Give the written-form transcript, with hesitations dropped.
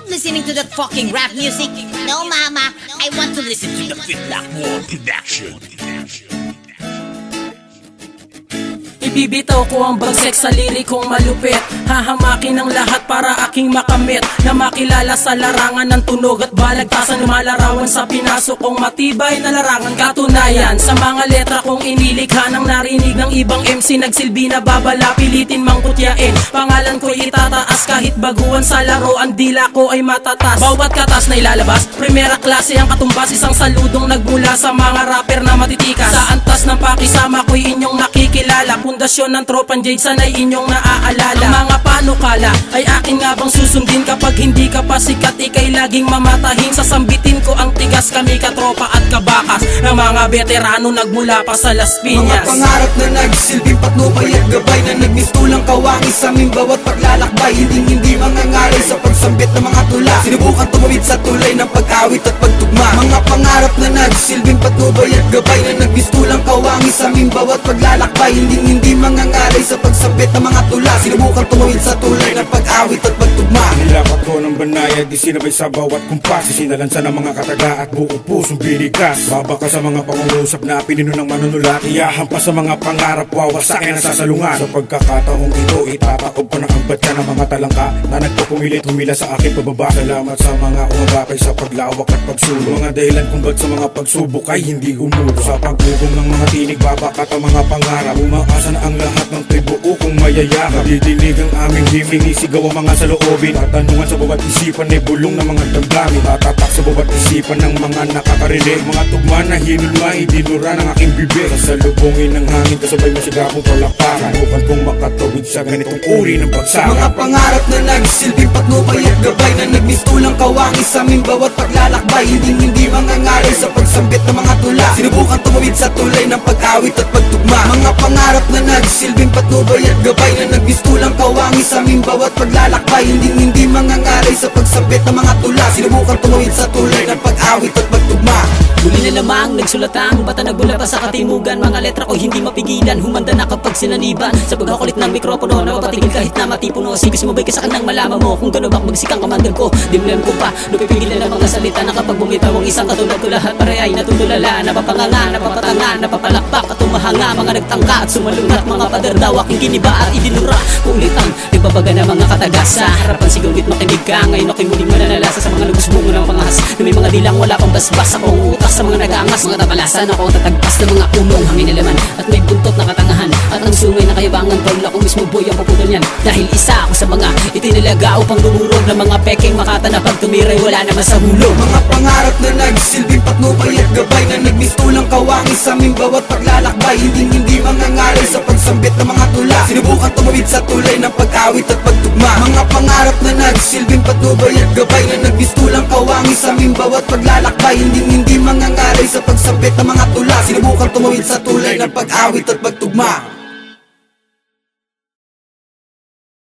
Stop listening to that fucking rap music. No, mama. I want to listen to the Fitlock War production. Ibibitaw ko ang bagsek sa lirikong malupit. Hahamakin ang lahat para aking makamit, na makilala sa larangan ng tunog at balagtasan. Lumalarawan sa pinasok kong matibay na larangan. Katunayan sa mga letra kong inilikha, nang narinig ng ibang MC nagsilbi na babala, pilitin mang kutyain. Pangalan ko'y itataas kahit baguhan sa laro, ang dila ko ay matatas. Bawat katas na ilalabas, primera klase ang katumbas. Isang saludong nagmula sa mga rapper na matitikas. Sa antas ng pakisama ko'y inyong nakikilala. Pundasyon ng Tropang Jade, sana'y inyong naaalala. Ang mga panukala ay akin nga bang susundin? Kapag hindi ka pa sikat, ika'y laging mamatahin. Sasambitin ko ang tigas, kami katropa at kabakas ng mga veterano nagmula pa sa Las Piñas. Mga pangarap na nagsilbing patnubay at gabay, na nagmistulang kawangis sa aming bawat paglalakbay. Hindi mangangaray sa pagsambit ng mga tula, sinubukan tumawid sa tulay ng pag-awit at pagtugma. Mga pangarap na nagsilbing patnubay at gabay, na nagmistulang kawangis sa aming bawat paglalakbay. Hindi mangangaray sa pagsambit ng mga tula, sinubukan tumawid sa tulay ng pag-awit at pagtugma. Nilapat ko ng banayad, isinabay sa bawat kumpas, isinalansa ng mga kataga at buong pusong binigas. Babaka sa mga pangungusap na pinino ng manunulat, iyahampas sa mga pangarap, wawasakin ang sasalungan. Sa pagkakataong ito, itataob ko na ang batya ng mga talangka na nagpupumilit humila sa aking pababa. Salamat sa mga umagapay sa paglawak at pagsulong, mga dahilan kung ba't sa mga pagsubok ay hindi humulo. Sa pagugong ng mga tinig, babakat ang mga pangarap, umaasa na ang lahat ng tribuo kung mayayakap. Didinig ang aming himing, isigaw ang mga saloobin, tatanungan sa bawat isipan ay bulong ng mga damdamin, tatatak sa bawat isipan ng mga nakakarinig. Mga tugma na hinulma, idinura ng aking bibig, kasalubungin ng hangin kasabay masigapong palakpakan. Bukan kong makatawid sa ganitong uri ng bagsakan. Mga pangarap na nagsilbing patnubay at gabay, na nagmistulang kawangis sa aming bawat paglalakbay. Hindi mangangaray sa pagsambit ng mga tula, sinubukan tumawid sa tulay ng pag-awit at pagtugma. Mga pangarap na nagsilbing patnubay at gabay, na nagmistulang kawangis sa aming bawat paglalakbay. Hindi mangangaray sa pagsambit ng mga tula, sinubukan tumawid sa tulay ng pag-awit at pagtugma. Muli na lamang nagsulatang bata nagbula pa sa katimugan. Mga letra ko hindi mapigilan, humanda na kapag sinaniban. Sa pagkakulit ng mikropono, napapatigil kahit na matipuno. Sige sumabay ka sa kanang malaman mo kung gano'n bang magsikang kamandan ko. Dimlem ko pa, lupipigilan ng mga salita, na kapag bumitaw ang isang katulad ko, lahat pare ay natutulala. Napapanganga, napapatanga, napapalakpak at tumahanga. Mga nagtangka at sumalungat, mga pader daw aking giniba at idinura. Kulit ang nagbabaga ng mga katagas, sa harapan sigawit makinig ka. Ngayon ako'y muling mananalasa sa mga lubos-bungo ng pangahas, na may mga dilang wala pang basbas. Akong utak sa mga nag-aangas, mga tapalasan ako tatagpas ng mga ulong hangin na laman, at may buntot na katangahan, at ang sungay na kayabangan. Paul ako mismo boy ang puputol niyan, dahil isa ako sa mga itinalaga upang dumurog ng mga peking makata na pag tumiray wala naman sa hulog. Mga pangarap na nagsilbing patnubay at gabay, na nagmistulang kawangis sa aming bawat paglalakbay. Hindi mangangaray sa pagsambit ng mga tula, sinubukan tumawid sa tulay ng pag-awit at pagtugma. Mga pangarap na nagsilbing patnubay at gabay, na nagmistulang kawangis sa aming bawat paglalakbay. Hindi mangangaray sa pagsambit ng mga tula, sinubukan tumawid sa tulay ng pag-awit at pagtugma.